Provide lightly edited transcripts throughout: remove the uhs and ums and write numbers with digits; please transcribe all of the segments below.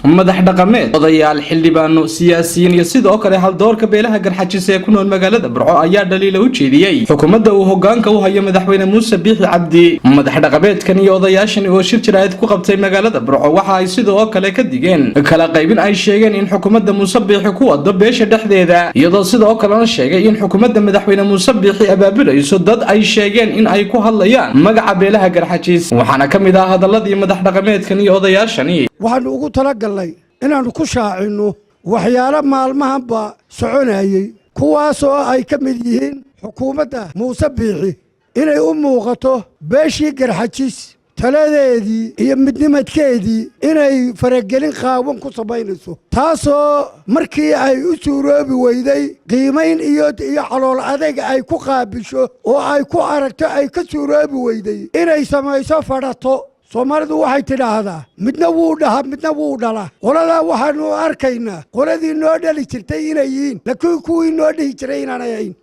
Madaxdhaqameed odayaal xildhibaano siyaasiyiin iyo sidoo kale haldoorka beelaha Garxajis ee ku nool magaalada Burco ayaa dhalillay u jeediyay xukuumadda uu hoggaanka u hayo Madaxwayne BIiixi cabdi. Madaxdhaqameedkan iyo odayaashan oo shir jiraayad ku qabtay magaalada Burco waxa ay sidoo kale ka digeen kala qaybin ay sheegeen in xukuumadda BIiixi ku wado beesha dhexdeeda, iyadoo sidoo kalena sheegay in xukuumadda Madaxwayne BIiixi abaabulayso dad ay sheegeen in ay ku hadlayaan magaca beelaha Garxajis. waxaana kamid ah hadaladii madaxdhaqameedkan iyo odayaashani waxaan ugu talagalnay inaan ku shaacino waxyaalo maalmahanba soconayay kuwaas oo ay ka mid yihiin xukuumadda BIiixi inay u muuqato beeshii Garxajis taladeedii iyo midnimadkeedii inay faragelin qaawan ku samaynayso, taasoo markii ay u suuroobi weyday qiimayn iyo calool adeeg ay ku qaabisho oo ay ku aragto ay ka suuroobi weyday inay samayso fadhato. Soomaalidu waxay tidhaahdaa midna wuu dhaha midna wuu dhala. qoladaa waxaanu arkaynaa qoladii noo dhali jirtay inay yihiin laakiin kuwii noo dhihi jiray inaanay ahayn.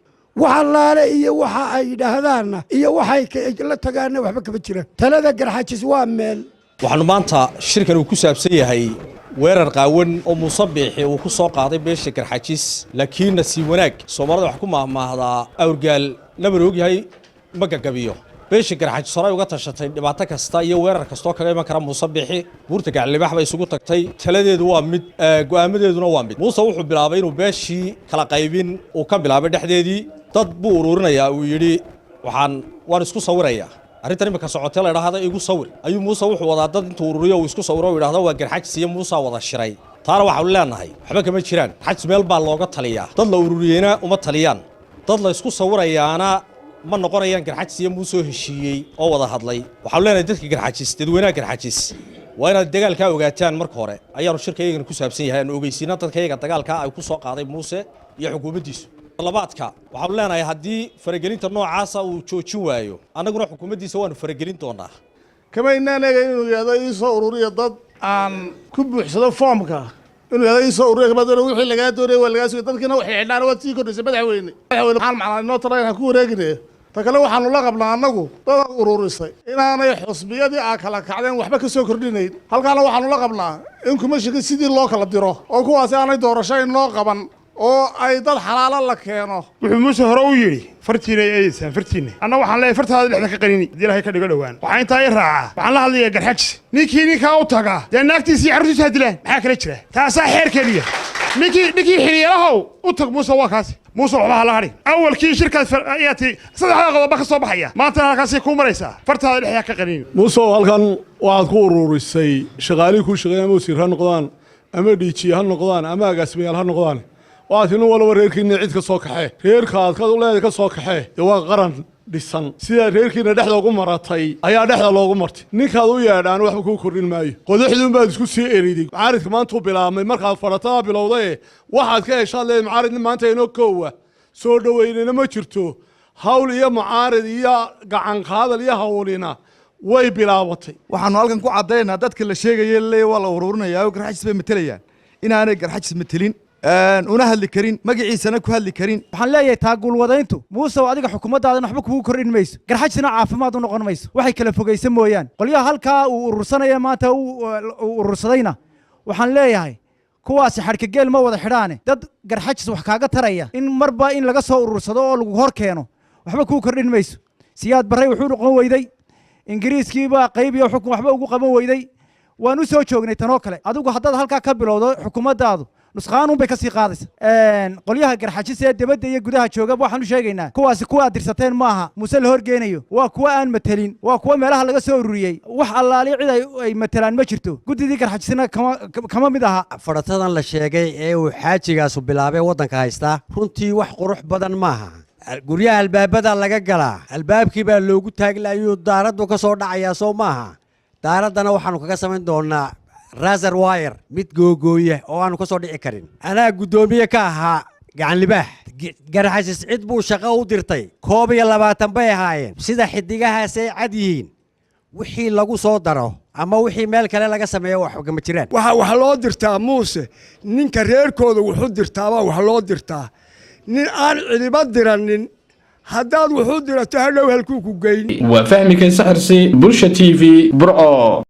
waxa laale iyo waxa ay yidhaahdaanna iyo waxay la tagaanna waxba kama jiraan. talada Garxajis waa meel. waxaanu maanta shirkan uu ku saabsan yahay weerar qaawan oo BIiixi uu ku soo qaaday beesha Garxajis, laakiin nasiib wanaag Soomaalida wax ku maahmaahdaa awrgaal laba roog yahay ma gagabiyo. beesha Garxajis horay uga tashatay dhibaato kasta iyo weerar kasta oo kaga iman kara BIiixi. buurta gaclibax bay isugu tagtay, taladeedu waa mid, go'aamadeeduna waa mid. muuse wuxuu bilaabay inuu beeshii kala qaybin uu ka bilaabay dhexdeedii. dad buu ururinayaa uu yidhi waan isku sawirayaa arrintan imika socotay la yidhaahdo igu sawir ayuu muuse wuxuu wadaa dad intuu ururiyo uu isku sawiro uu yidhaahdo waa Garxajis iyo muuse wada shiray. taana waxaanu leenahay waxba kama jiraan. Garxajis meel baa looga taliyaa, dad la ururiyeyna uma taliyaan, dad la isku sawirayaana ma noqonayaan Garxajis iyo muuse heshiiyey oo wada hadlay. waxaanu leenahay dadka Garxajis dadweynaha Garxajis waa inaad dagaalka ogaataan marka hore. ayaanu shirkaygan ku saabsan yahay aan ogeysiina dadkayga dagaalka ay ku soo qaaday muuse iyo xukuumaddiisu. labaadka waxaanu leenahay haddii faragelinta noocaas uu joojin waayo annaguna xukuumaddiisa waanu faragelin doonaa. kama inaanaga inuu yiraahdo ii soo ururiyo dad aan ku buuxsado foomka inuu yiraahdo ii soo ururiyo kabadana wixii laga doonay waa laga soo dadkina waxay xidhaan waa tii kordhisay madaxweyne waxaan macnaa inoo talayna ku wareegnay. ta kale waxaanu la qabnaa annagu dad ururisay inaanay xusbiyadii kala kacdeen waxba ka soo kordhinayn. halkaana waxaanu la qabnaa in kumashiga sidii loo kala diro oo kuwaasi aanay doorasho inoo qaban oo ay dad xalaalo la keeno. wuxuu muuse hore u yidhi fartiina ay eedaysaan fartiina anna waxaan leeyahay fartaada dhexda ka qarini haddii ilaahay ka dhigo dhowaan. waxaa intaa i raacaa waxaan la hadlayaa Garxajis ninkii ninkaa u tagaa dee naagtiisii carruurtiisa ha dilaan maxaa kala jira. taasaa xeer keliya. ninkii xiriyeelahow u tag muuse waa kaasi. muuse waxba ha la hadhin. awalkii shirkaas ayaati saddexda qodob ka soo baxaya maantana halkaasay kuu maraysaa fartaada dhexda ka qarini. muuse halkan waxaad ku ururisay shaqaalihii kuu shaqeeyay ama wasiir ha noqdaan ama dhiijiye ha noqdaan ama agaasimayaal ha noqdaan. waxaad inuu walba reerkiina cid ka soo kaxee reerkaad ka leedahay ka soo kaxee waa qaran dhisan sida reerkiina dhexda ugu maratay ayaa dhexda loogu martay. ninkaad u yeedhaan waxba kuu kordhin maayo. qodaxduun baad isku sii eriday. macaaridka maanta u bilaabmay markaad fadhatada bilowday waxaad ka heshaad leedahay macaaridna maanta inoo koowa soo dhaweynina ma jirto. hawl iyo macaarid iyo gacan qaadal iyo hawlina way bilaabatay. waxaanu halkan ku caddaynaa dadka la sheegayay leeyahay waa la ururinayaa oo Garxajis bay matelayaan inaanay Garxajis matelin una hadli karin magaciisana ku hadli karin. waxaan leeyahay taagul wadayntu muuse adiga xukuumaddaada waxba kugu kordhin mayso, Garxajisna caafimaad u noqon mayso. waxay kala fogeysan mooyaan qolyaha halkaa uu urursanaya maanta uu urursadayna waxaan leeyahay kuwaasi xadhkageel ma wada xidhaane dad Garxajis wax kaaga taraya in marba in laga soo urursado oo lagu hor keeno waxba kugu kordhin mayso. siyaad barray wuxuu noqon weyday, ingiriiskii baa qayb iyo xukun waxba ugu qaban weyday. waan u soo joognay tanoo kale. adigu haddaad halkaa ka bilowdo xukuumaddaadu nusqaanuun bay ka sii qaadaysa. qolyaha Garxajis ee dibadda iyo gudaha jooga waxaan u sheegaynaa kuwaasi kuwa aad dirsateen maaha muuse la horgeynayo, waa kuwa aan matelin, waa kuwa meelaha laga soo ururiyey. wax allaali cid ay matelaan ma jirto. guddidii Garxajisna kama mid aha. fadhatadan la sheegay ee uu xaajigaasu bilaabay waddanka haystaa runtii wax qurux badan maaha. guryaha albaabada laga galaa, albaabkii baa loogu taaglayuu daaraddu ka soo dhacayaa soo maaha. daaraddana waxaanu kaga samayn doonaa raser wire mid googooya oo aanu ka soo dhici karin. anaa guddoomiye ka ahaa gacan libaax. Garxajis cid buu shaqo u dirtay 21 bay ahaayeen. sida xidigahaasay cad yihiin. wixii lagu soo daro ama wixii meel kale laga sameeyo wax kama jiraan. waxa loo dirtaa muuse ninka reerkooda wuxuu dirtaaba wax loo dirtaa nin aan cidiba diranin haddaad wuxuu dirato hadhow halkuu ku geyn. waa fahmi kay saxirsi Bulsha TV Burco.